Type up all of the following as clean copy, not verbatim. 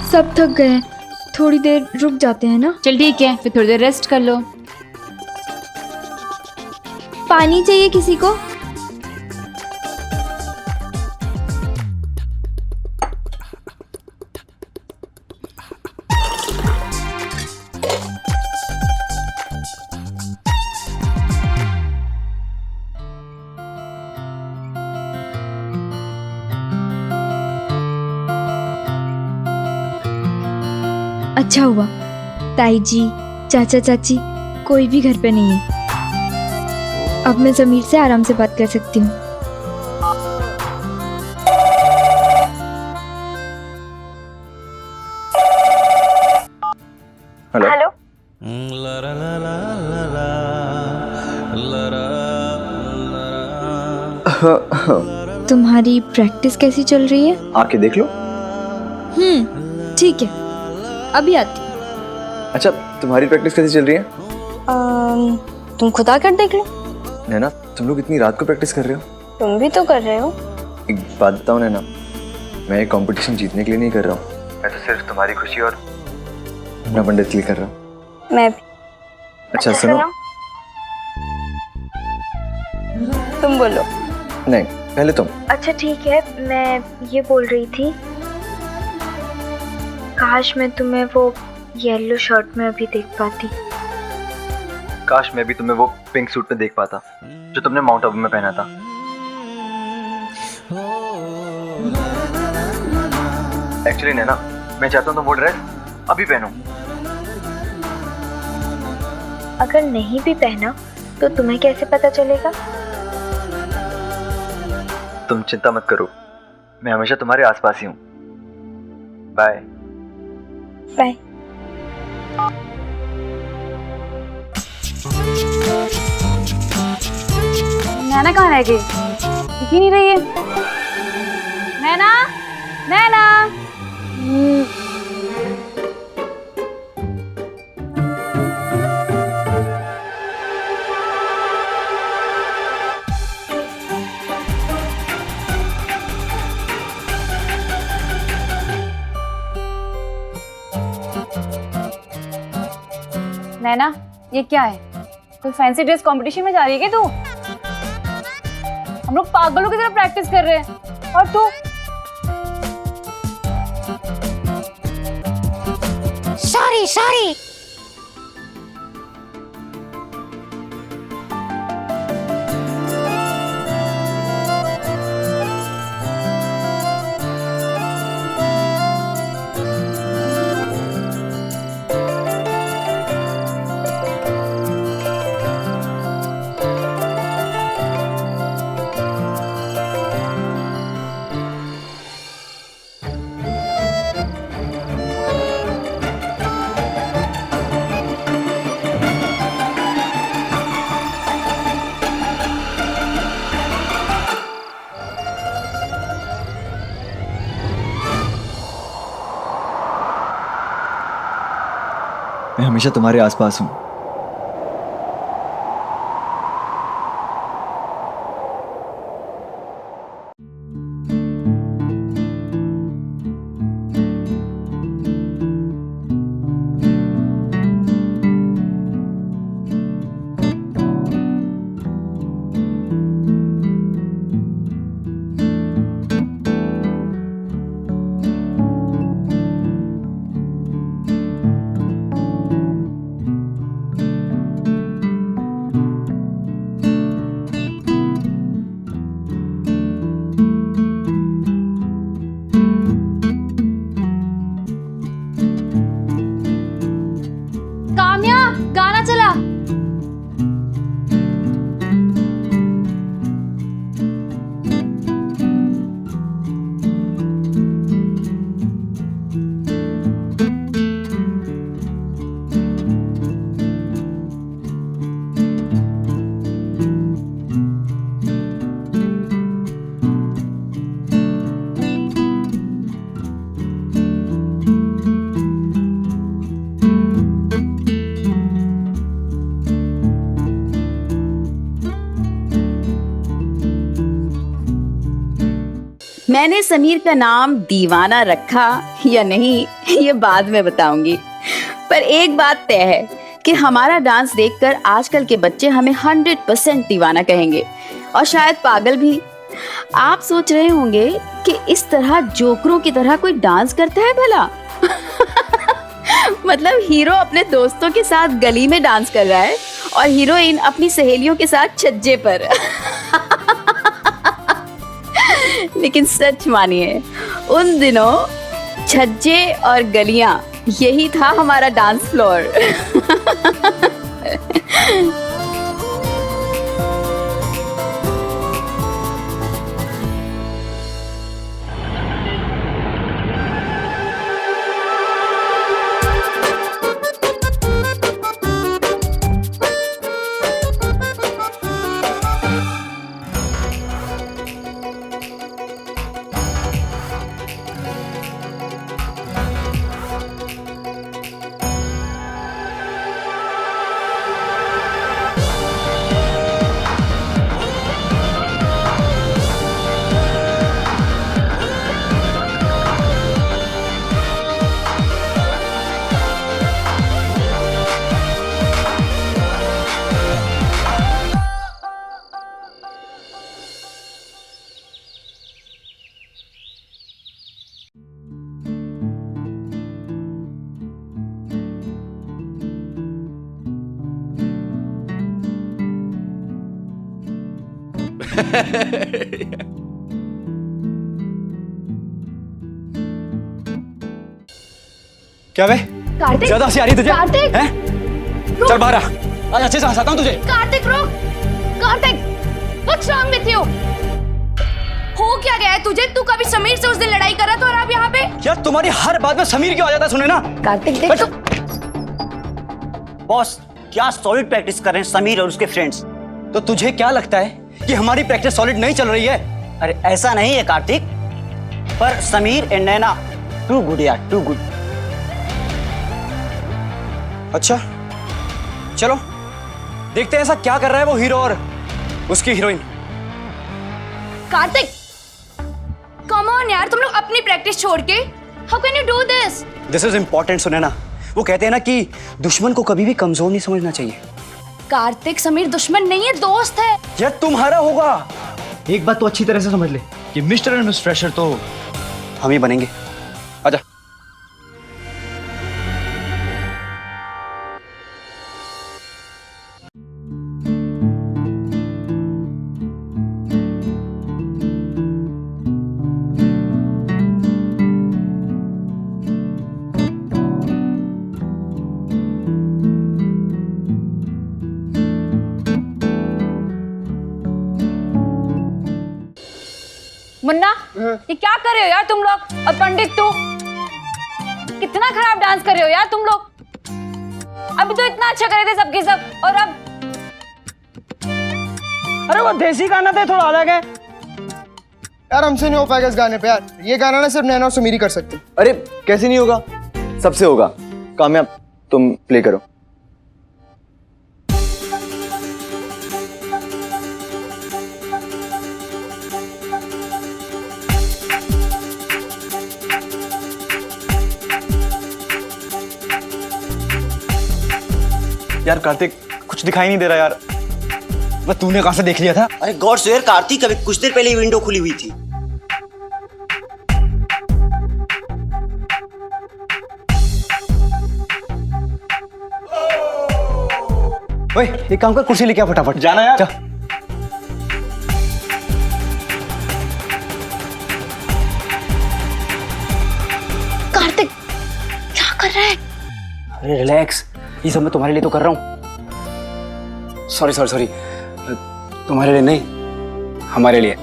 सब थक गए हैं, थोड़ी देर रुक जाते हैं ना। चल ठीक है, फिर थोड़ी देर रेस्ट कर लो। पानी चाहिए किसी को? अच्छा हुआ ताई जी, चाचा चाची कोई भी घर पे नहीं है। अब मैं ज़मीर से आराम से बात कर सकती हूँ। Hello hello. तुम्हारी प्रैक्टिस कैसी चल रही है? आके देख लो। ठीक है, अभी आती हूँ। अच्छा, तुम्हारी प्रैक्टिस कैसी चल रही है? तुम खुद आकर देख लो। नैना, तुम लोग इतनी रात को प्रैक्टिस कर रहे हो? तुम भी तो कर रहे हो। एक बात बताओ नैना, मैं ये कंपटीशन जीतने के लिए नहीं कर रहा हूँ। मैं तो सिर्फ तुम्हारी खुशी और अपना पंडित के लिए कर रहा हूँ। मैं भी। अच्छा सुनो। तुम बोलो। नहीं, पहले तुम। अच्छा ठीक है, मैं ये बोल रही थी, काश मैं तुम्हें वो येलो शर्ट में अभी देख पाती। काश मैं भी तुम्हें वो पिंक सूट में देख पाता जो तुमने माउंट आबू में पहना था। एक्चुअली नैना, मैं चाहता हूँ तुम वो ड्रेस अभी पहनो। अगर नहीं भी पहना तो तुम्हें कैसे पता चलेगा? तुम चिंता मत करो, मैं हमेशा तुम्हारे आसपास ही हूँ। Bye bye. नैना कहाँ रह गई? दिख ही नहीं रही है। नैना, नैना। नैना, ये क्या है? कोई फैंसी ड्रेस कंपटीशन में जा रही है क्या तू? हम लोग पागलों की तरह प्रैक्टिस कर रहे हैं और तू? सॉरी। मैं हमेशा तुम्हारे आसपास हूँ। मैंने समीर का नाम दीवाना रखा या नहीं ये बाद में बताऊंगी, पर एक बात तय है कि हमारा डांस देखकर आजकल के बच्चे हमें 100% दीवाना कहेंगे और शायद पागल भी। आप सोच रहे होंगे कि इस तरह जोकरों की तरह कोई डांस करता है भला? मतलब हीरो अपने दोस्तों के साथ गली में डांस कर रहा है और हीरोइन अपनी सहेलियों के साथ छज्जे पर। लेकिन सच मानिए, उन दिनों छज्जे और गलियां यही था हमारा डांस फ्लोर। क्या वे? कार्तिक, ज्यादा हंसी आ रही है तुझे? कार्तिक! हैं? चल बाहर आ, आज अच्छे से हंसाता हूँ तुझे। कार्तिक रुक! Kartik, what's wrong with you? हो क्या गया है तुझे? तू कभी समीर से उस दिन लड़ाई कर रहा था और अब यहाँ पे? यार तुम्हारी हर बात में समीर क्यों आ जाता है, सुने ना? कार्तिक देख तो। बॉस, क्या सॉलिड प्रैक्टिस कर रहे हैं समीर और उसके फ्रेंड्स। तो तुझे क्या लगता है कि हमारी प्रैक्टिस सॉलिड नहीं चल रही है? अरे ऐसा नहीं है कार्तिक, पर Sameer and Naina too good यार, टू गुड। अच्छा चलो देखते हैं ऐसा क्या कर रहा है वो हीरो और उसकी हीरोइन। कार्तिक, कम ऑन यार, तुम लोग अपनी प्रैक्टिस छोड़ के how can you do this? This is important, सुने ना। वो कहते हैं ना कि दुश्मन को कभी भी कमजोर नहीं समझना चाहिए। कार्तिक, समीर दुश्मन नहीं है, दोस्त है। यार तुम्हारा होगा। एक बात तो अच्छी तरह से समझ ले कि मिस्टर एंड मिस फ्रेशर तो हम ही बनेंगे। आजा। मुन्ना, ये क्या कर रहे हो यार तुम लोग? और पंडित तू कितना खराब डांस कर रहे हो यार तुम लोग। अभी तो इतना अच्छा कर रहे थे सबके सब, और अब अरे वो देसी गाना था, थोड़ा अलग है यार। हमसे नहीं हो पाएगा इस गाने पे यार। ये गाना ना सिर्फ नैना और समीर ही कर सकते। अरे कैसे नहीं होगा, सबसे होगा। कामयाब, तुम प्ले करो। यार कार्तिक, कुछ दिखाई नहीं दे रहा यार। मैं तूने कहां से देख लिया था? अरे गॉड स्वेयर कार्तिक, अभी कुछ देर पहले ही विंडो खुली हुई थी। ओए एक काम कर, कुर्सी लेके आ फटाफट। जाना यार। जा। कार्तिक क्या कर रहा है? अरे रिलैक्स, ये सब मैं तुम्हारे लिए तो कर रहा हूँ। सॉरी सॉरी सॉरी, तुम्हारे लिए नहीं, हमारे लिए।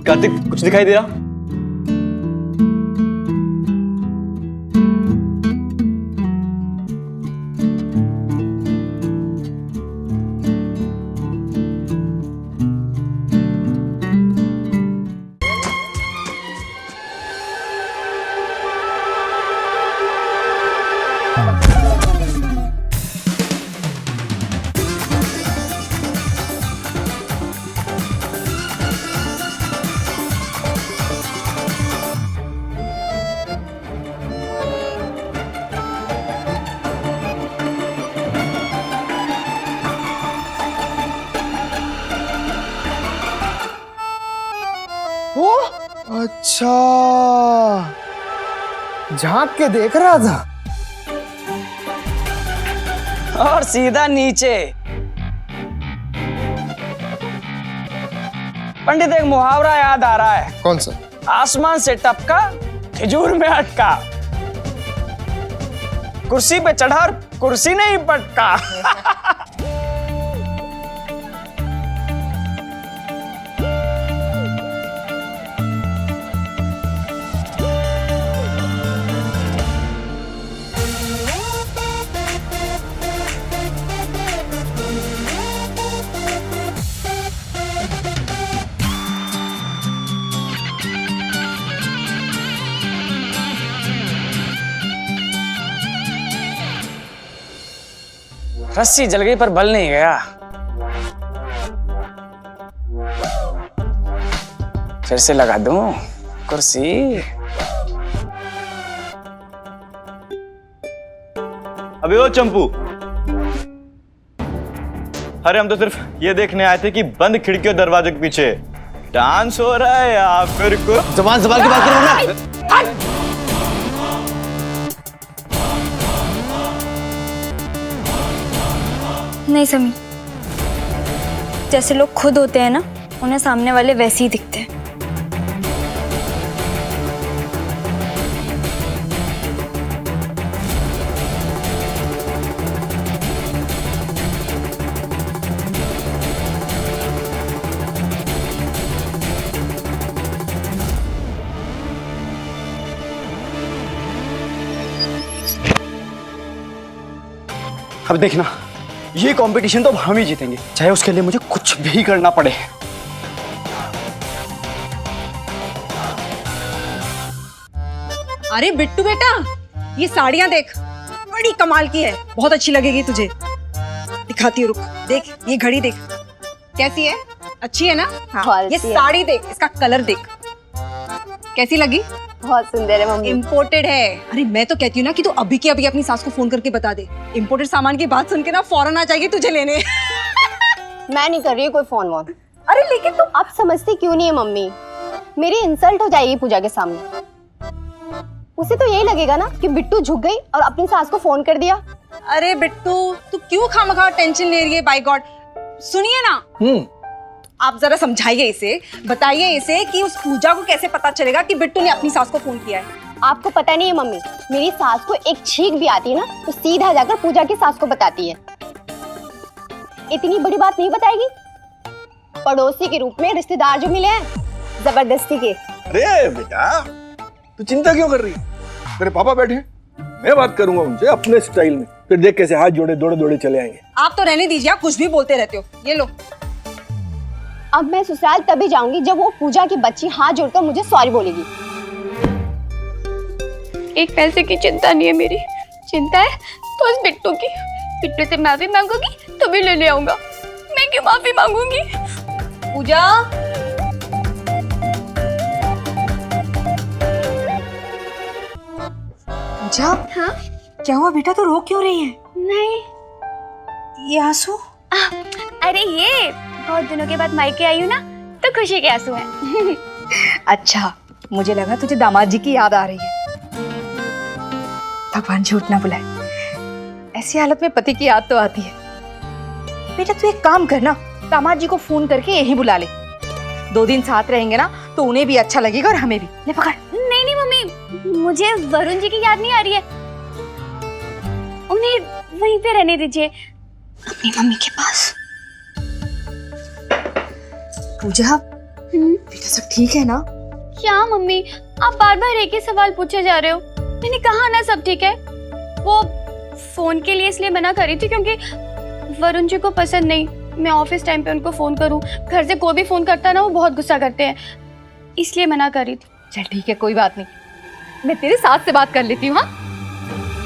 कार्तिक, कुछ दिखाई दे रहा? अच्छा, झांक के देख रहा था। और सीधा नीचे। पंडित, एक मुहावरा याद आ रहा है। कौन सा? आसमान से टपका, खिजूर में अटका। कुर्सी पे चढ़ा और कुर्सी नहीं पटका। रस्सी जल गई पर बल नहीं गया। फिर से लगा दूं कुर्सी। अबे ओ चंपू, अरे हम तो सिर्फ ये देखने आए थे कि बंद खिड़की और दरवाजे के पीछे डांस हो रहा है या फिर कुछ। जबान संभाल के बात करो ना। नहीं समीर, जैसे लोग खुद होते हैं ना, उन्हें सामने वाले वैसे ही दिखते हैं। अब देखना, ये कंपटीशन तो अब हम ही जीतेंगे, चाहे उसके लिए मुझे कुछ भी करना पड़े। अरे बिट्टू बेटा, ये साड़ियां देख, बड़ी कमाल की है, बहुत अच्छी लगेगी तुझे। दिखाती हूँ, रुक। देख ये घड़ी देख, कैसी है? अच्छी है ना? हाँ। ये साड़ी देख, इसका कलर देख, कैसी लगी? बहुत सुंदर है मम्मी। इम्पोर्टेड है। अरे मैं तो कहती हूँ ना कि तू अभी के अभी अपनी सास को फोन करके बता दे। इम्पोर्टेड सामान की बात सुन के ना फौरन आ जाएगी तुझे लेने। मैं नहीं कर रही हूँ कोई फोन वोन। अरे लेकिन तुम आप समझती क्यों नहीं है मम्मी? मेरी इंसल्ट हो जाएगी पूजा के सामने। उसे तो यही लगेगा ना कि बिट्टू झुक गई और अपनी सास को फोन कर दिया। अरे बिट्टू, तू क्यों खामखा टेंशन ले रही है? बाय गॉड, सुनिए ना, आप जरा समझाइए इसे, बताइए इसे कि उस पूजा को कैसे पता चलेगा कि बिट्टू ने अपनी सास को फोन किया है। आपको पता नहीं है मम्मी, मेरी सास को एक छींक भी आती है ना तो सीधा जाकर पूजा की सास को बताती है। इतनी बड़ी बात नहीं बताएगी? पड़ोसी के रूप में रिश्तेदार जो मिले हैं, जबरदस्ती के। अरे बेटा, तू चिंता क्यों कर रही है? तेरे पापा बैठे, मैं बात करूंगा उनसे अपने स्टाइल में, फिर देख कैसे हाथ जोड़े दौड़े दौड़े चले आएंगे। आप तो रहने दीजिए, आप कुछ भी बोलते रहते हो। ये लो। अब मैं ससुराल तभी जाऊंगी जब वो पूजा की बच्ची हाथ जोड़कर मुझे सॉरी बोलेगी। एक पैसे की चिंता नहीं है मेरी, चिंता है तो उस बिट्टू की। बिट्टू से माफी मांगूंगी तो भी ले आऊंगा। मैं क्यों माफी मांगूंगी? पूजा, पूजा, हाँ? क्या हुआ बेटा, तो रो क्यों रही है? नहीं, ये आंसू? अरे ये बहुत दिनों के बाद मायके आई हूँ ना, तो खुशी के आंसू हैं। अच्छा, मुझे लगा तुझे दामाद जी की याद आ रही है। भगवान झूठ ना बुलाए, ऐसी हालत में पति की याद तो आती है। बेटा तू एक काम करना, दामाद जी को फोन करके यहीं बुला ले। 2 दिन साथ रहेंगे ना तो उन्हें भी अच्छा लगेगा और हमें भी। ले पकड़। नहीं नहीं मम्मी, मुझे वरुण जी की याद नहीं आ रही है, उन्हें वहीं पे रहने दीजिए, अपनी मम्मी के पास। पूजा, बेटा सब ठीक है ना? क्या मम्मी, आप बार बार एक ही सवाल पूछे जा रहे हो? मैंने कहा ना सब ठीक है। वो फोन के लिए इसलिए मना कर रही थी क्योंकि वरुण जी को पसंद नहीं मैं ऑफिस टाइम पे उनको फोन करूं। घर से कोई भी फोन करता है ना, वो बहुत गुस्सा करते हैं, इसलिए मना कर रही थी। चल ठीक है, कोई बात नहीं, मैं तेरे सास से बात कर लेती हूँ। हाँ,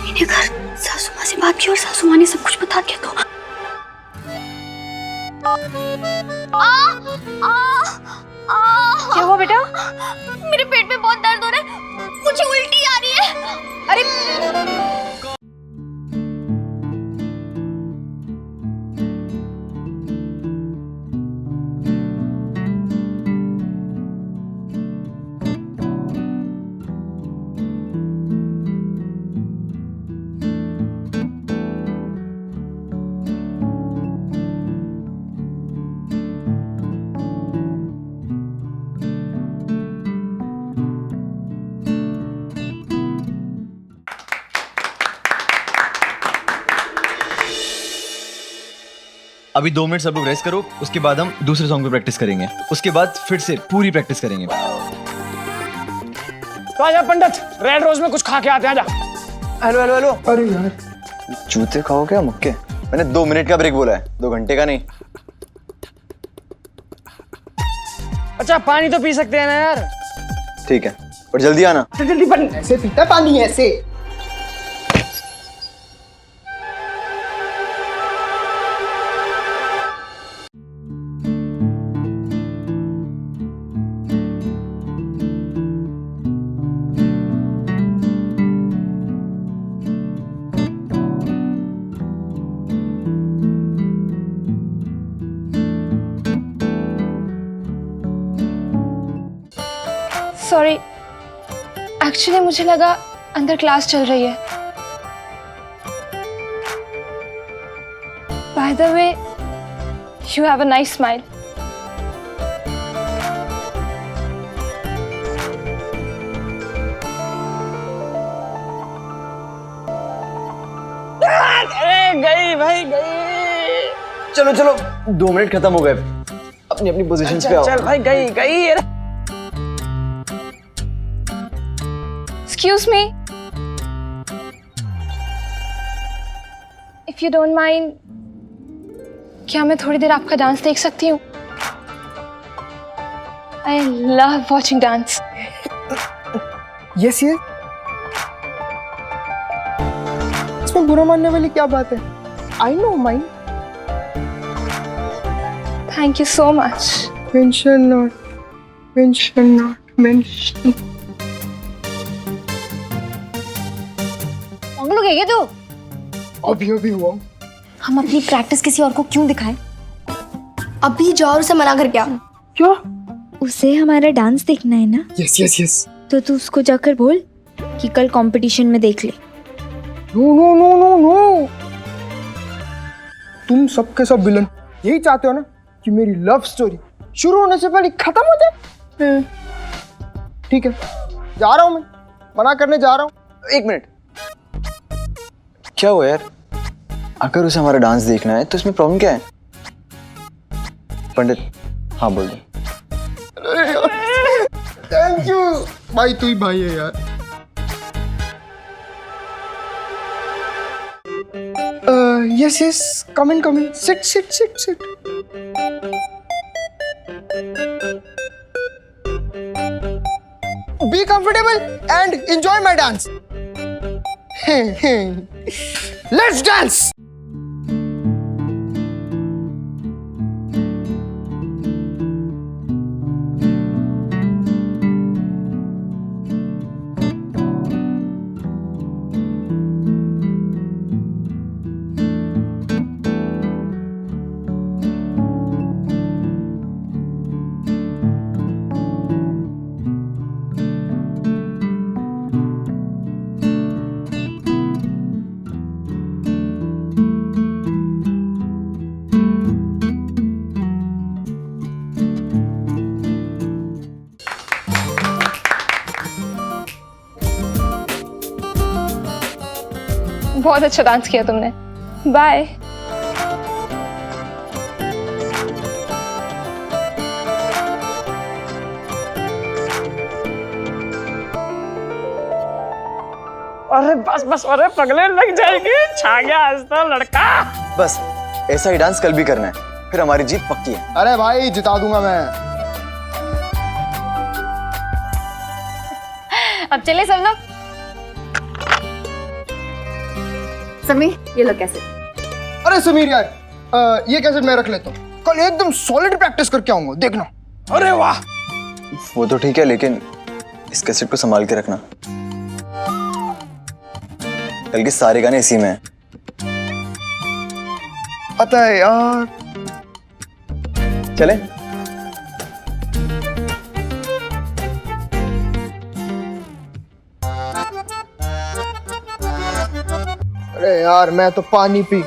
मैंने घर सासू माँ से बात की और सासू माँ ने सब कुछ बता दिया। तो क्या हुआ बेटा? मेरे पेट में बहुत दर्द हो रहा है, मुझे उल्टी आ रही है। अरे अभी 2 मिनट सब लोग रेस्ट करो, उसके बाद हम दूसरे सॉन्ग पे प्रैक्टिस करेंगे, उसके बाद फिर से पूरी प्रैक्टिस करेंगे। तो आजा पंडित, रेड रोज में कुछ खा के आते हैं। आजा। हेलो हेलो हेलो, अरे यार जूते खाओ क्या मुक्के? मैंने 2 मिनट का ब्रेक बोला है, 2 घंटे का नहीं। अच्छा पानी तो पी सकते हैं ना यार। ठीक है, और जल्दी आना। जल्दी पानी, ऐसे पीता पानी ऐसे। सॉरी, एक्चुअली मुझे लगा अंदर क्लास चल रही है। By the way, you have a nice smile. अरे गई भाई गई। चलो चलो, 2 मिनट खत्म हो गए, अपनी अपनी पोजीशंस पे आओ। चल भाई गई गई। Excuse me. If you don't mind, क्या मैं थोड़ी देर आपका डांस देख सकती हूँ? I love watching dance. Yes ये इसमें बुरा मानने वाली क्या बात है? I know mine. Thank you so much. Mention not, mention not, mention. पागल हो गया क्या तू? अभी अभी हुआ। हम अपनी प्रैक्टिस किसी और को क्यों दिखाएं? अभी जाओ और उसे मना कर क्या? क्या? उसे हमारा डांस देखना है ना, यस यस यस। तो तू उसको जाकर बोल कि कल कंपटीशन में देख ले। No no no no no, तुम सबके सब विलन यही चाहते हो ना कि मेरी लव स्टोरी शुरू होने से पहले खत्म हो जाए। ठीक है, जा रहा हूं मैं, मना करने जा रहा हूं। 1 मिनट, क्या हुआ यार? अगर उसे हमारा डांस देखना है तो इसमें प्रॉब्लम क्या है? पंडित, हाँ बोल दो। थैंक यू भाई, तू ही भाई है यार। Yes yes, come in, sit sit sit sit. Be comfortable and enjoy my dance. Let's dance. बहुत अच्छा डांस किया तुमने। बाय। अरे बस बस, अरे पगले लग जाएगी। छा गया आज तो लड़का। बस ऐसा ही डांस कल भी करना है, फिर हमारी जीत पक्की है। अरे भाई जिता दूंगा मैं। अब चले सब लोग। समीर, ये लो कैसे? अरे समीर यार, ये कैसे मैं रख लेता हूँ, कल एकदम सॉलिड प्रैक्टिस करके आऊंगा, देखना। अरे वाह, वो तो ठीक है, लेकिन इस कैसेट को संभाल के रखना, कल के सारे गाने इसी में हैं। पता है यार। चले? अरे यार, मैं तो पानी पी।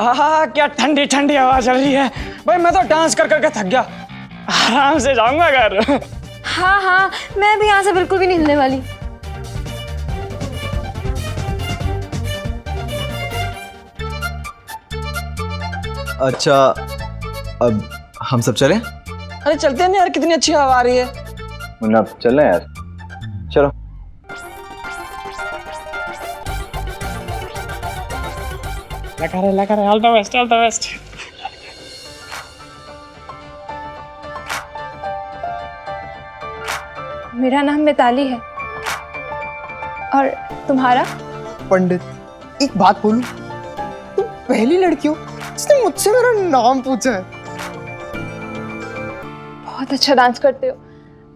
आहा क्या ठंडी ठंडी हवा चल रही है भाई। मैं तो डांस कर करके थक गया, आराम से जाऊंगा घर। हाँ हाँ, मैं भी यहाँ से बिल्कुल भी नहीं हिलने वाली। अच्छा, अब हम सब चलें? अरे चलते हैं ना यार, कितनी अच्छी हवा आ रही है। मुन्ना चल रहे हैं यार, चलो। लगा रहे, all the best, all the best. मेरा नाम मिताली है। और तुम्हारा? पंडित एक बात बोलूं, तुम पहली लड़की हो जिसने मुझसे मेरा नाम पूछा है। बहुत अच्छा डांस करते हो,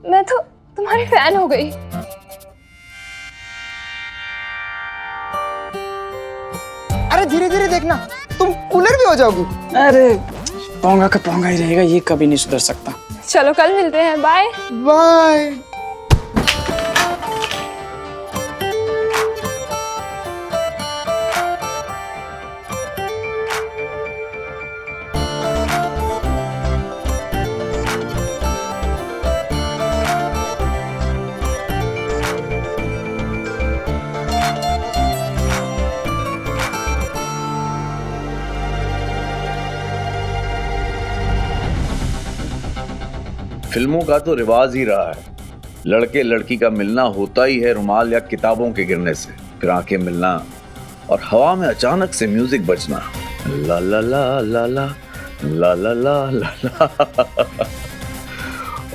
मैं तो तुम्हारी फैन हो गई। अरे धीरे धीरे देखना, तुम कूलर भी हो जाओगी। अरे पोंगा का पोंगा ही रहेगा, ये कभी नहीं सुधर सकता। चलो कल मिलते हैं, बाय बाय। फिल्मों का तो रिवाज ही रहा है, लड़के लड़की का मिलना होता ही है रुमाल या किताबों के गिरने से, फिर आंखें मिलना और हवा में अचानक से म्यूजिक बजना, ला ला ला ला ला ला ला ला ला ला।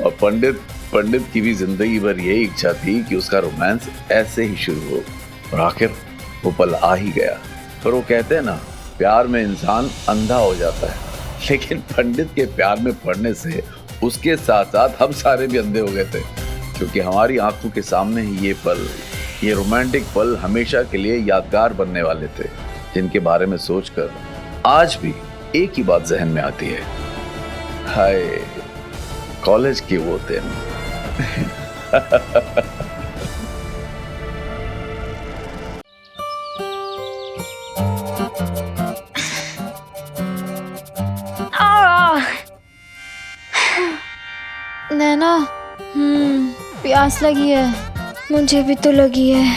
और पंडित की भी जिंदगी भर यही इच्छा थी कि उसका रोमांस ऐसे ही शुरू हो, और आखिर वो पल आ ही गया। पर वो कहते हैं ना, प्यार में इंसान अंधा हो जाता है, लेकिन पंडित के प्यार में पड़ने से उसके साथ साथ हम सारे भी अंधे हो गए थे, क्योंकि हमारी आंखों के सामने ही ये रोमांटिक पल हमेशा के लिए यादगार बनने वाले थे, जिनके बारे में सोचकर आज भी एक ही बात जहन में आती है, हाय कॉलेज के वो दिन। नैना, प्यास लगी है। मुझे भी तो लगी है।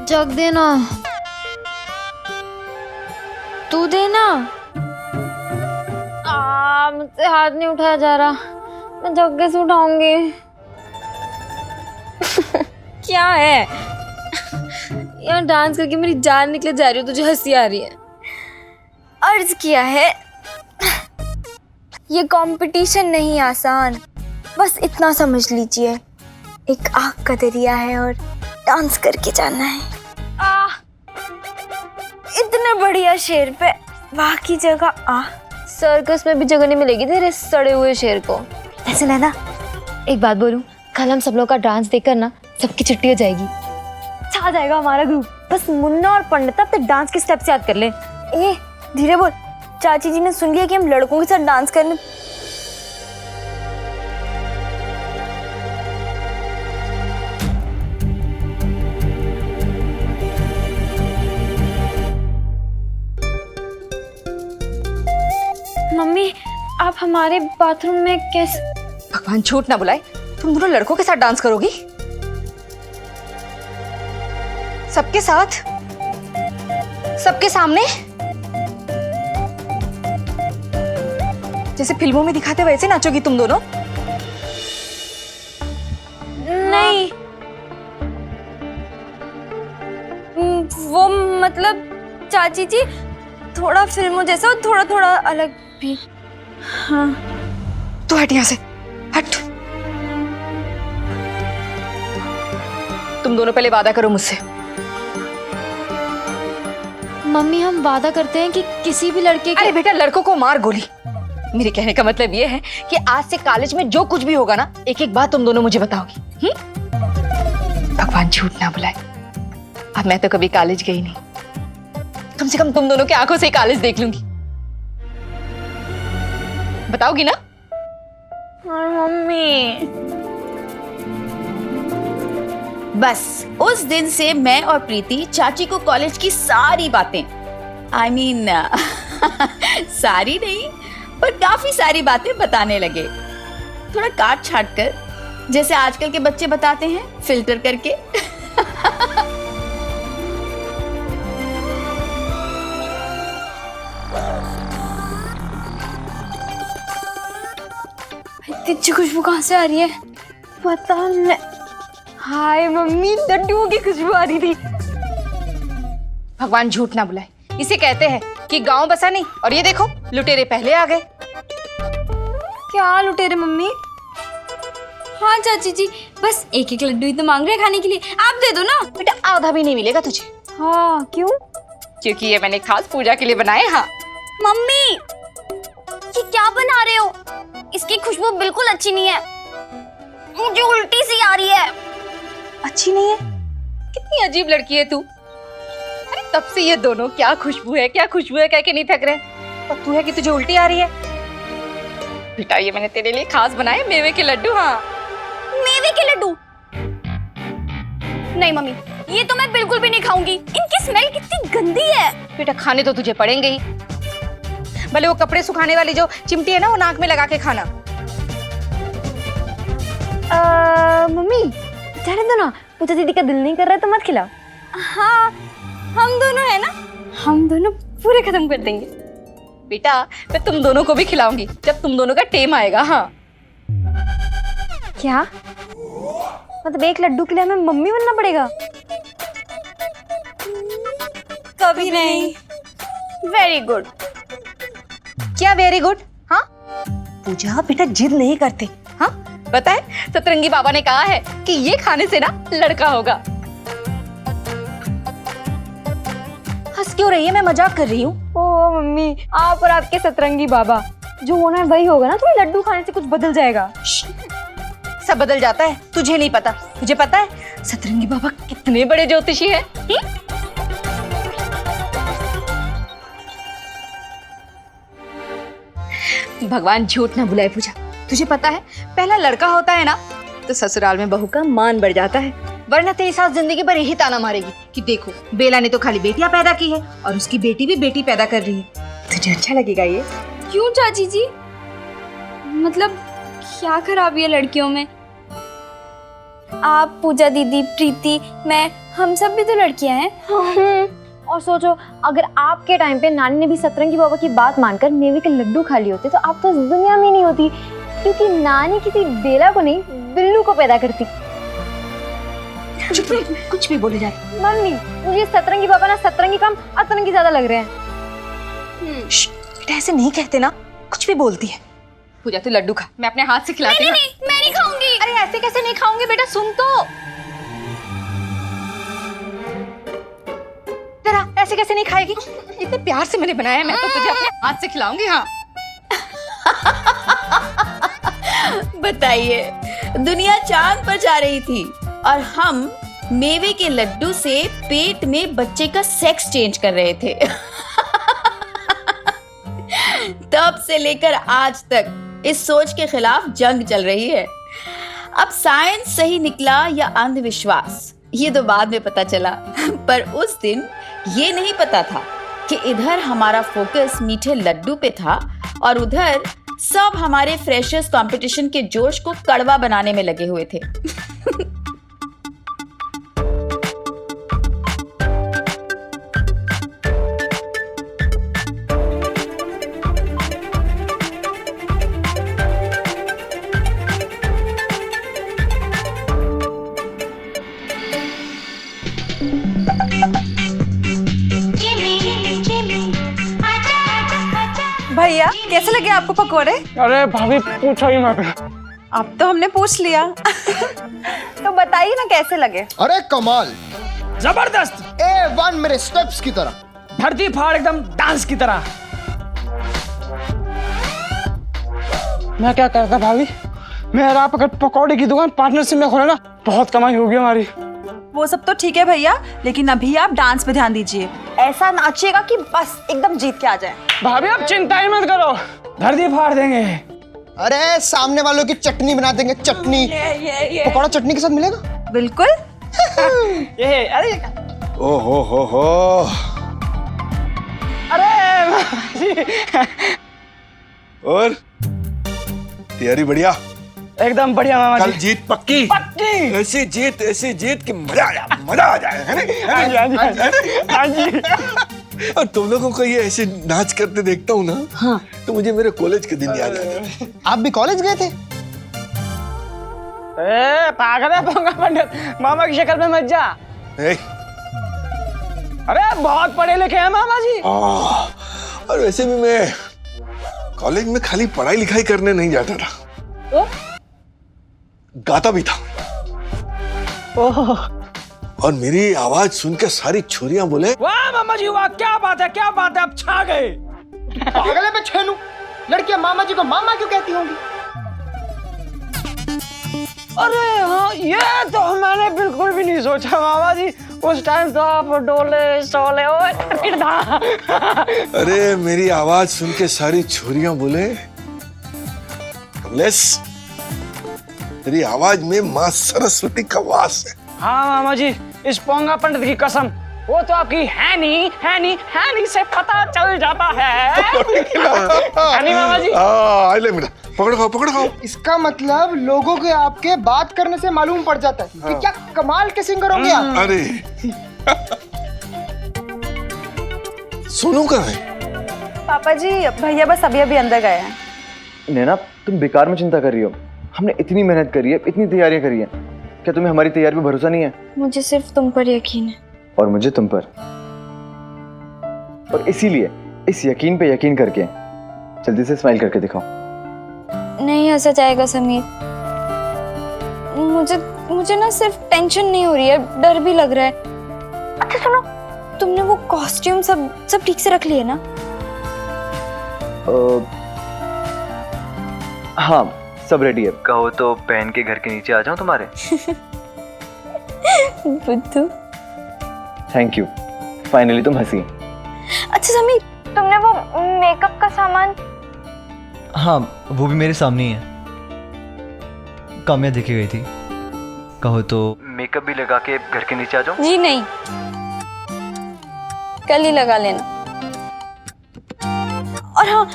जग देना, तू देना। मुझसे हाथ नहीं उठाया जा रहा, मैं जग कैसे उठाऊंगी? क्या है यार, डांस करके मेरी जान निकले जा रही है, तुझे हंसी आ रही है। अर्ज किया है, ये कंपटीशन नहीं आसान, बस इतना समझ लीजिए, एक आग का दरिया है और डांस करके जाना है। इतने बढ़िया शेर पे वाह की जगह सर्कस में भी जगह नहीं मिलेगी तेरे सड़े हुए शेर को। ऐसे ना, एक बात बोलूं, कल हम सब लोग का डांस देखकर ना सबकी छुट्टी हो जाएगी, छा जाएगा हमारा ग्रुप। बस मुन्ना और पंडिता पे डांस के स्टेप्स याद कर ले। ए धीरे बोल, चाची जी ने सुन लिया कि हम लड़कों के साथ डांस करने। मम्मी, आप हमारे बाथरूम में कैसे? भगवान झूठ ना बुलाए, तुम दोनों लड़कों के साथ डांस करोगी? सबके साथ, सबके सामने, जैसे फिल्मों में दिखाते वैसे नाचोगी तुम दोनों? नहीं, वो मतलब चाची जी, थोड़ा फिल्मों जैसा और थोड़ा थोड़ा अलग भी। हाँ, तू हट यहाँ से, हट। तुम दोनों पहले वादा करो मुझसे। मम्मी, हम वादा करते हैं कि किसी भी लड़के के... अरे बेटा, लड़कों को मार गोली। मेरे कहने का मतलब ये है कि आज से कॉलेज में जो कुछ भी होगा ना, एक एक बात तुम दोनों मुझे बताओगी। भगवान झूठ ना बुलाए, अब मैं तो कभी कॉलेज गई नहीं, कम से कम तुम दोनों की आंखों से कॉलेज देख लूंगी। बताओगी ना? मम्मी, बस उस दिन से मैं और प्रीति चाची को कॉलेज की सारी बातें I mean, सारी नहीं पर काफी सारी बातें बताने लगे, थोड़ा काट छाट कर, जैसे आजकल के बच्चे बताते हैं, फिल्टर करके। इतनी अच्छी खुशबू कहाँ से आ रही है पता नहीं। हाय मम्मी, लड्डुओं की खुशबू आ रही थी। भगवान झूठ ना बुलाए, इसे कहते हैं कि गांव बसा नहीं, और ये देखो लुटेरे पहले आ गए। क्या लुटेरे मम्मी? हाँ चाची जी, बस एक एक लड्डू ही तो मांग रहे हैं खाने के लिए, आप दे दो ना। बेटा आधा भी नहीं मिलेगा तुझे। हाँ क्यों? क्योंकि ये मैंने खास पूजा के लिए बनाए। हाँ मम्मी ये क्या बना रहे हो? इसकी खुशबू बिल्कुल अच्छी नहीं है, मुझे उल्टी सी आ रही है। अच्छी नहीं है? कितनी अजीब लड़की है तू। अरे तब से ये दोनों क्या खुशबू है कह के नहीं थक रहे, और तू है कि तुझे उल्टी आ रही है। बेटा ये मैंने तेरे लिए खास बनाए मेवे के लड्डू। हाँ मेवे के लड्डू? नहीं मम्मी, ये तो मैं बिल्कुल भी नहीं खाऊंगी, इनकी स्मेल कितनी गंदी है। बेटा खाने तो तुझे पड़ेंगे ही, भले वो कपड़े सुखाने वाली जो चिमटी है ना, वो नाक में लगा के खाना। मम्मी जाने दो ना, पूजा दीदी का दिल नहीं कर रहा है तो मत खिलाओ। हाँ हम दोनों है ना, हम दोनों पूरे खत्म कर देंगे। बेटा मैं तुम दोनों को भी खिलाऊंगी जब तुम दोनों का टेम आएगा। हाँ क्या मतलब एक लड्डू के लिए हमें मम्मी बनना पड़ेगा? कभी नहीं। Very good. क्या वेरी गुड? हाँ पूजा बेटा जिद नहीं करते। हाँ पता है सतरंगी बाबा ने कहा है कि ये खाने से ना लड़का होगा। हंस क्यों रही है? मैं मजाक कर रही हूँ। ओ मम्मी, आप और आपके सतरंगी बाबा, जो होना है वही होगा ना। तुम्हें लड्डू खाने से कुछ बदल जाएगा? सब बदल जाता है, तुझे नहीं पता। तुझे पता है सतरंगी बाबा कितने बड़े ज्योतिषी हैं? भगवान झूठ ना बुलाए पूजा। तुझे पता है पहला लड़का होता है ना तो ससुराल में बहू का मान बढ़ जाता है, वरना तेरी सास जिंदगी भर यही ताना मारेगी कि देखो बेला ने तो खाली बेटियां पैदा की है और उसकी बेटी भी बेटी पैदा कर रही है। तुझे अच्छा लगेगा ये? क्यों चाची जी? मतलब क्या खराबी है लड़कियों में? आप, पूजा दीदी, प्रीति, मैं, हम सब भी तो लड़कियां हैं। और सोचो अगर आपके टाइम पे नानी ने भी सतरंगी बाबा की बात मानकर मेवे के लड्डू खा लिए होते तो आप तो इस दुनिया में नहीं होती, क्योंकि नानी किसी बेला को नहीं बिल्लू को पैदा करती। कुछ भी बोले जाते। मम्मी मुझे सतरंगी बाबा ना सतरंगी कम अतरंगी ज्यादा लग रहे हैं। बेटा ऐसे नहीं कहते ना, कुछ भी बोलती है। पूजा तू लड्डू खा, मैं अपने हाथ से खिलाती हूँ। नहीं, मैं नहीं खाऊंगी। अरे ऐसे कैसे नहीं खाऊंगी बेटा, सुन तो जरा, ऐसे कैसे नहीं खाएगी? इतने प्यार से मैंने बनाया है, मैं तो तुझे अपने हाथ से खिलाऊंगी। हाँ बताइए, दुनिया चांद पर जा रही थी और हम मेवे के लड्डू से पेट में बच्चे का सेक्स चेंज कर रहे थे। तब से लेकर आज तक इस सोच के खिलाफ जंग चल रही है। अब साइंस सही निकला या अंधविश्वास, ये तो बाद में पता चला, पर उस दिन ये नहीं पता था कि इधर हमारा फोकस मीठे लड्डू पे था और उधर सब हमारे फ्रेशर्स कंपटीशन के जोश को कड़वा बनाने में लगे हुए थे। भैया कैसे लगे आपको पकोड़े? अरे भाभी पूछो ही मत। अब तो हमने पूछ लिया। तो बताइए ना कैसे लगे? अरे कमाल, जबरदस्त, A1 मेरे स्टेप्स की तरह, धरती फाड़ एकदम डांस की तरह। मैं क्या करता भाभी, मेरा आप अगर पकौड़े की दुकान पार्टनरशिप में खोले ना, बहुत कमाई होगी हमारी। वो सब तो ठीक है भैया, लेकिन अभी आप डांस पे ध्यान दीजिए। ऐसा नाचिएगा कि बस एकदम जीत के आ जाए। भाभी आप चिंता ही मत करो, धरती फाड़ देंगे। अरे सामने वालों की चटनी बना देंगे, चटनी। पकौड़ा चटनी के साथ मिलेगा? बिल्कुल। ये अरे ओ हो अरे और तैयारी बढ़िया? एकदम बढ़िया मामा कल जी। जीत पक्की? पक्की। ऐसी जीत कि मजा आ जाए है ना? हाँ जी। और तुम लोगों को ये ऐसे नाच करते देखता हूँ ना, हाँ। तो मुझे मेरे कॉलेज के दिन याद आ जाते हैं। आप भी कॉलेज गए थे? ए पागल है पोंगा पंडित, मामा की शक्ल में मत जा। अरे बहुत पढ़े लिखे हैं मामा जी। और वैसे भी मैं कॉलेज में खाली पढ़ाई लिखाई करने नहीं जाता था, तो? गाता भी था। ओह, और मेरी आवाज सुन के सारी छोरियां बोले, वाह मामा जी वाह, क्या बात है आप छा गए। पागल है मैं छेनू, लड़कियां मामा जी को मामा क्यों कहती होंगी? अरे हाँ, ये तो मैंने बिल्कुल भी नहीं सोचा मामा जी। उस टाइम तो आप डोले सोले अरे मेरी आवाज सुन के सारी छोरियां बोले, कमलेश तेरी आवाज में माँ सरस्वती का वास है। हाँ मामा जी, इस पोंगा पंडित की कसम, वो तो आपकी है नहीं से पता चल जाता है। नहीं मामा जी। ले बेटा, पकड़ खाओ। इसका मतलब लोगों के आपके बात करने से मालूम पड़ जाता है कि क्या कमाल के सिंगर होंगे आप। अरे सोनू कहाँ है? पापा जी भैया बस अभी अंदर गए हैं। नैना, तुम बेकार में चिंता कर रही हो। हमने इतनी मेहनत करी है, इतनी तैयारियां करी है, क्या तुम्हें हमारी तैयारी पे भरोसा नहीं है? मुझे सिर्फ तुम पर यकीन है। और मुझे तुम पर। और इसीलिए इस यकीन पे यकीन करके जल्दी से स्माइल करके दिखाओ। नहीं हंसा जाएगा समीर। मुझे ना सिर्फ टेंशन नहीं हो रही है, डर भी लग रहा है। अच्छा सुनो, तुमने वो कॉस्ट्यूम सब ठीक से रख लिए ना? हाँ सब रेडी है। कहो तो पहन के घर के नीचे आ जाऊं तुम्हारे? बुद्धू। थैंक यू, फाइनली तुम हंसी। अच्छा समीर, तुमने वो मेकअप का सामान? हाँ वो भी मेरे सामने ही है, काम्या देखे गई थी। कहो तो मेकअप भी लगा के घर के नीचे आ जाऊं? जी नहीं, कल ही लगा लेना। और हाँ,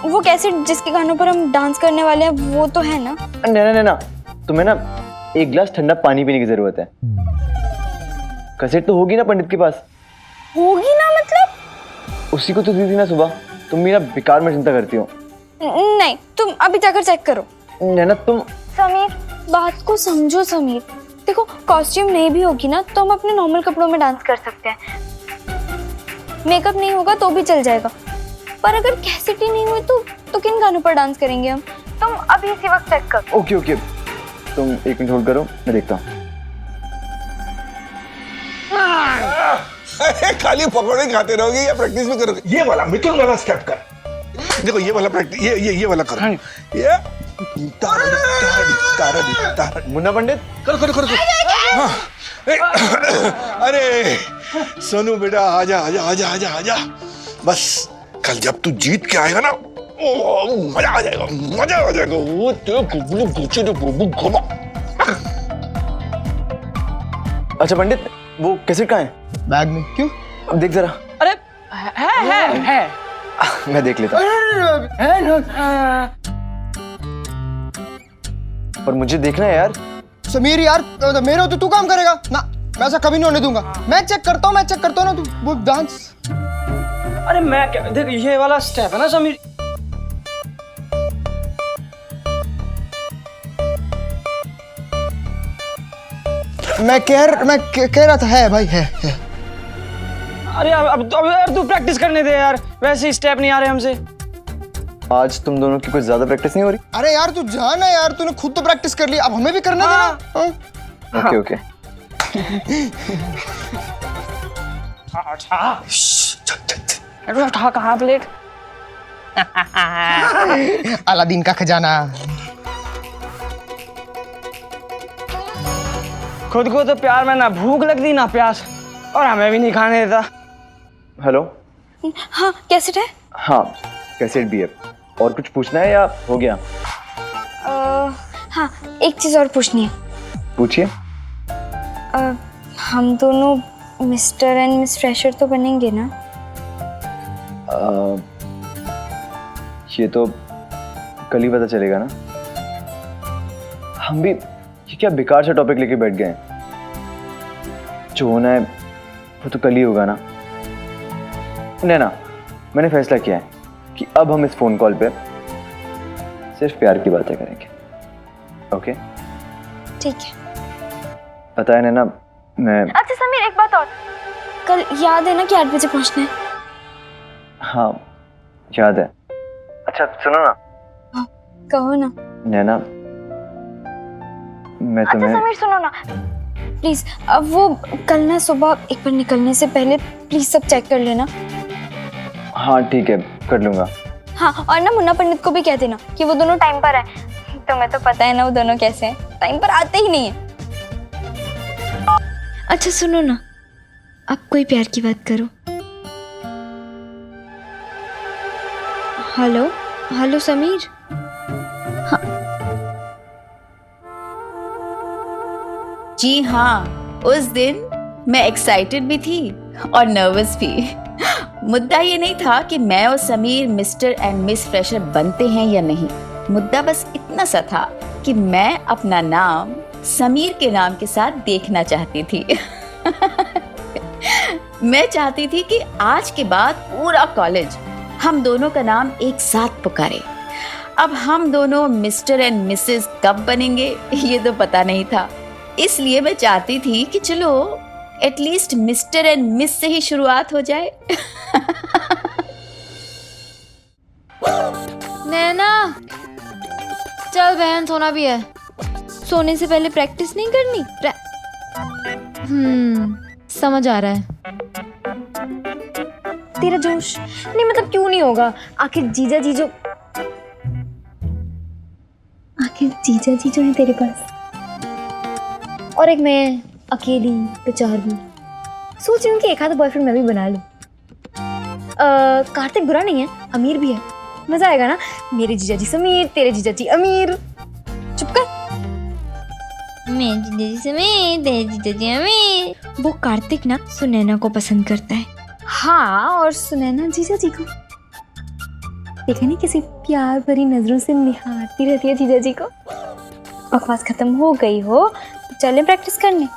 वो कैसेट जिसके गानों पर हम डांस करने वाले हैं वो तो है ना? नैना, तुम्हें ना एक गिलास ठंडा पानी पीने की जरूरत है। कैसेट तो होगी ना पंडित के पास? होगी ना मतलब? उसी को तो दी थी ना सुबह। तुम भी ना बेकार में चिंता करती हो। नहीं, तुम अभी जाकर चेक करो। नैना तुम। समीर बात को समझो समीर, देखो कॉस्ट्यूम नहीं भी होगी ना तो हम अपने नॉर्मल कपड़ों में डांस कर सकते हैं। मेकअप नहीं होगा तो भी चल जाएगा, पर अगर कैसेट ही नहीं हुई तो किन गानों पर डांस करेंगे हम? तुम अभी इसी वक्त चेक करो। ओके, तुम एक मिनट होल्ड करो, मैं देखता हूँ। खाली पकौड़े खाते रहोगे या प्रैक्टिस भी करोगे? ये वाला मिथुन वाला स्टेप कर। देखो ये वाला प्रैक्टिस, ये वाला करो। ये तारा मुन्ना पंडित करो। हाँ। अरे सोनू बेटा आजा। बस कल जब तू जीत के आएगा ना, मजा आ जाएगा। वो अच्छा पंडित, वो कैसेट कहाँ है? बैग में। क्यों? अब देख जरा। अरे है। मैं देख लेता हूँ। पर मुझे देखना है यार। समीर यार, मेरे हो तो तू काम करेगा ना, मैं ऐसा कभी नहीं होने दूंगा। मैं चेक करता हूँ ना तू वो डांस। अरे मैं क्या, देख ये वाला स्टेप है ना समीर। मैं कह रहा था, है भाई है। अरे अब यार तू प्रैक्टिस करने दे यार, वैसे ही स्टेप नहीं आ रहे हमसे। आज तुम दोनों की कुछ ज्यादा प्रैक्टिस नहीं हो रही? अरे यार तू जाना यार, तूने खुद तो प्रैक्टिस कर ली, अब हमें भी करने देना। ओके। उठा कहाँ प्लेट? अलादीन का खजाना। खुद को तो प्यार में ना भूख लगती ना प्यास, और हमें भी नहीं खाने देता। हेलो। हाँ कैसेट है? हाँ कैसेट भी है। और कुछ पूछना है या हो गया? हाँ एक चीज और पूछनी है। पूछिए। हम दोनों मिस्टर एंड मिस फ्रेशर तो बनेंगे ना? ये तो कल ही पता चलेगा ना। हम भी ये क्या बेकार सा टॉपिक लेके बैठ गए हैं। जो होना है वो तो कल ही होगा ना। नैना, मैंने फैसला किया है कि अब हम इस फोन कॉल पे सिर्फ प्यार की बातें करेंगे। ओके? ठीक है। पता है नैना, मैं अच्छा समीर, एक बात और, कल याद है ना कि 8 बजे पहुंचना है? हाँ याद है। अच्छा सुनो ना। हाँ, कहो ना। नैना, मैं अच्छा तुम्हें समीर सुनो ना प्लीज, अब वो कल ना सुबह एक बार निकलने से पहले प्लीज सब चेक कर लेना। हाँ ठीक है, कर लूंगा। हाँ, और ना मुन्ना पंडित को भी कह देना कि वो दोनों टाइम पर है। तुम्हें तो पता है ना वो दोनों कैसे हैं, टाइम पर आते ही नहीं है। अच्छा सुनो ना, अब कोई प्यार की बात करो। Hello hello Sameer. जी हाँ, उस दिन मैं एक्साइटेड भी थी और नर्वस भी। मुद्दा ये नहीं था कि मैं और Sameer mister and miss fresher बनते हैं या नहीं। मुद्दा बस इतना सा था कि मैं अपना नाम समीर के नाम के साथ देखना चाहती थी। मैं चाहती थी कि आज के बाद पूरा कॉलेज हम दोनों का नाम एक साथ पुकारे। अब हम दोनों मिस्टर एंड मिसेस कब बनेंगे ये तो पता नहीं था, इसलिए मैं चाहती थी कि चलो एटलीस्ट मिस्टर एंड मिस से ही शुरुआत हो जाए। नैना चल बहन, सोना भी है। सोने से पहले प्रैक्टिस नहीं करनी? समझ आ रहा है तेरा जोश। नहीं मतलब क्यों नहीं होगा, आखिर जीजा जी जो है तेरे पास, और एक मैं अकेली बेचारी। सोच रही हूँ कि एक आधा बॉयफ्रेंड मैं भी बना लूं। कार्तिक बुरा नहीं है, अमीर भी है, मजा आएगा ना। मेरे जीजा जी समीर, तेरे जीजा जी अमीर। चुप कर। मेरे जीजा जी समीर, तेरे जीजा जी अमीर। वो कार्तिक ना सुनैना को पसंद करता है। हाँ, और सुनैना जीजा जी को। देखा नहीं कैसे प्यार भरी नजरों से निहारती रहती है जीजा जी को। बकवास खत्म हो गई हो तो चलें प्रैक्टिस करने।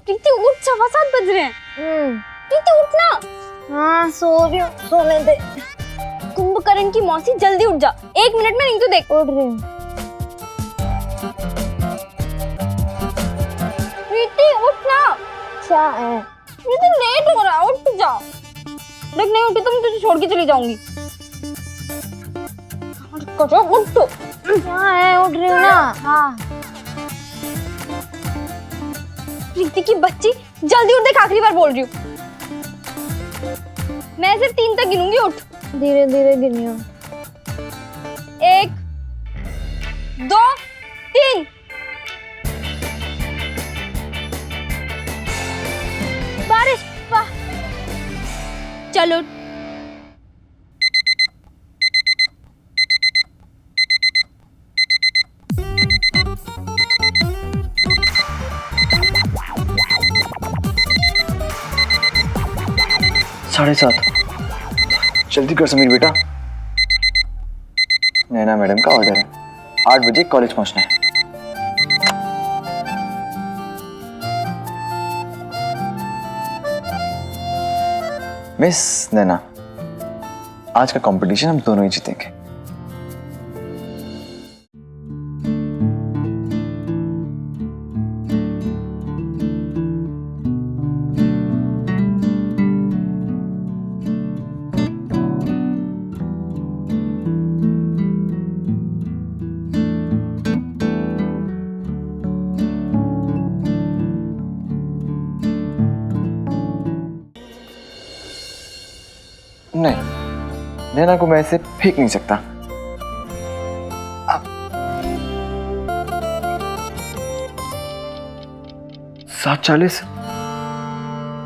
प्रीति उठ, 7:15 बज रहे हैं। प्रीति उठना। हाँ सो रही हूँ, सोने दे। कुंभकर्ण की मौसी जल्दी उठ जा, 1 मिनट में नहीं तो देख। उठ रही हूँ। प्रीति उठना। क्या है? प्रीति लेट हो रहा है, उठ जा। देख नहीं उठी तो मैं तुझे छोड़ के चली जाऊंगी। उठ तो। क्या है? उठ रही हूँ ना। हाँ प्रीति की बच्ची, जल्दी उठ, देख आखिरी बार बोल रही हूँ। मैं सिर्फ 3 तक गिनूंगी, उठ। धीरे धीरे गिनियो। 1 2 3। बारिश। चलो साढ़े 7। जल्दी कर समीर बेटा। नैना मैडम का ऑर्डर है, 8 बजे कॉलेज पहुंचना है। मिस नैना, आज का कंपटीशन हम दोनों ही जीतेंगे। नहीं, नैना को मैं ऐसे फेंक नहीं सकता। 7:40।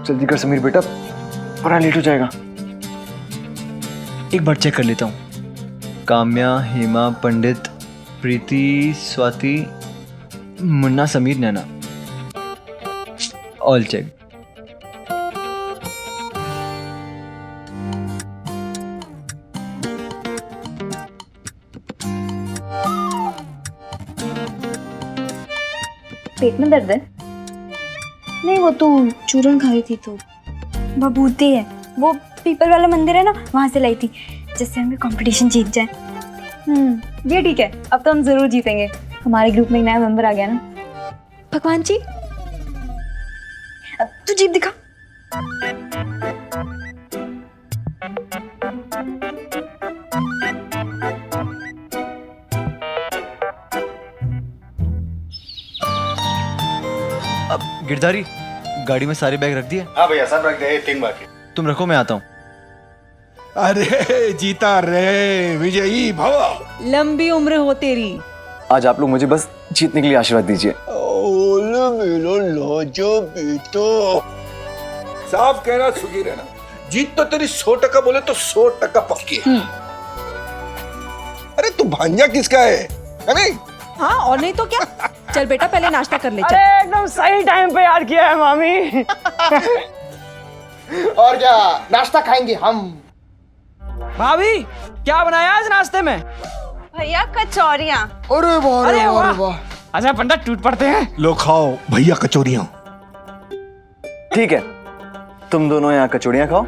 जल्दी कर समीर बेटा, बड़ा लेट हो जाएगा। एक बार चेक कर लेता हूँ। काम्या, हेमा, पंडित, प्रीति, स्वाति, मुन्ना, समीर, नैना, ऑल चेक। पेट में दर्द है? नहीं, वो तो चूरन खा रही थी तो बबूती है। वो पीपल वाला मंदिर है ना, वहाँ से लाई थी, जिससे हमें कंपटीशन जीत जाए। ये ठीक है, अब तो हम जरूर जीतेंगे। हमारे ग्रुप में एक नया मेंबर आ गया ना। भगवान जी, अब तू जीप दिखा। अब गिरधारी, गाड़ी में सारे बैग रख दिए? हाँ भैया, सब रख दे, 3 बाकी। तुम रखो, मैं आता हूँ। अरे जीता रे विजयी भव। लंबी उम्र हो तेरी। आज आप लोग मुझे बस जीतने के लिए आशीर्वाद दीजिए। साफ कहना, सुखी रहना। जीत तो तेरी 100% बोले तो 100% पक्की है। अरे तू भांजा किसका है नहीं? हाँ, और नहीं तो क्या। चल बेटा, पहले नाश्ता कर ले। चल। अरे एकदम सही टाइम पे याद किया है मामी। और क्या नाश्ता खाएंगे हम। भाभी, क्या बनाया आज नाश्ते में? भैया, कचौरियाँ। अरे वाह, अरे वाह, अरे वाह। अच्छा पंडित, टूट पड़ते हैं। लो खाओ भैया कचौरियां। ठीक है, तुम दोनों यहाँ कचौड़ियाँ खाओ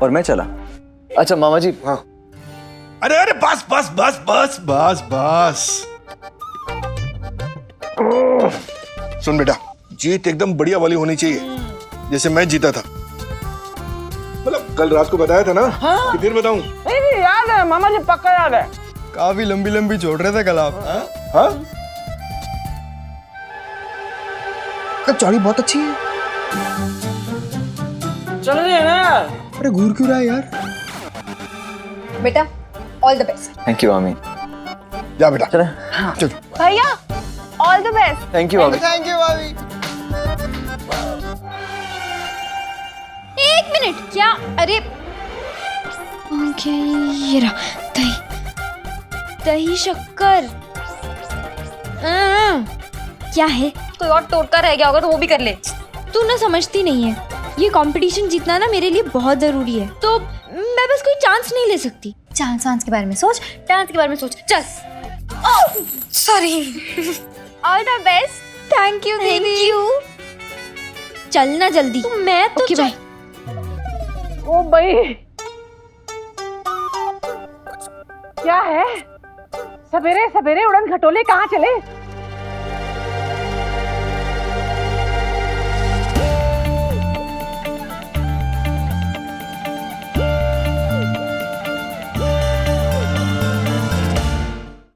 और मैं चला। अच्छा मामा जी। हाँ। अरे अरे बस बस बस बस बस बस। सुन बेटा, जीत एकदम बढ़िया वाली होनी चाहिए, जैसे मैं जीता था। मतलब कल रात को बताया था ना। हाँ? कि फिर बताऊं? नहीं, याद है मामा जी, पक्का याद है। काफी लंबी लंबी छोड़ रहे थे कल आप। हाँ? कचौड़ी बहुत अच्छी है। चल रही है ना यार। अरे घूर क्यों रहा है यार? बेटा, all the best. Thank you मामी। जा बेटा। चले। चल। भैया, all the best. Thank you मामी। थैंक यू भाभी। एक मिनट, क्या? अरे ये रहा दही, दही शक्कर। क्या है? कोई और टोटका रह गया होगा तो वो भी कर ले। तू ना समझती नहीं है, ये कंपटीशन जीतना ना मेरे लिए बहुत जरूरी है, तो मैं बस कोई चांस नहीं ले सकती। चांस के बारे में सोच, डांस के बारे में सोच। चल। Sorry. All the best. Thank you दीदी। चलना जल्दी। मैं तो ओके, बाय। ओ भाई, क्या है? सवेरे सवेरे उड़न खटोले कहाँ चले?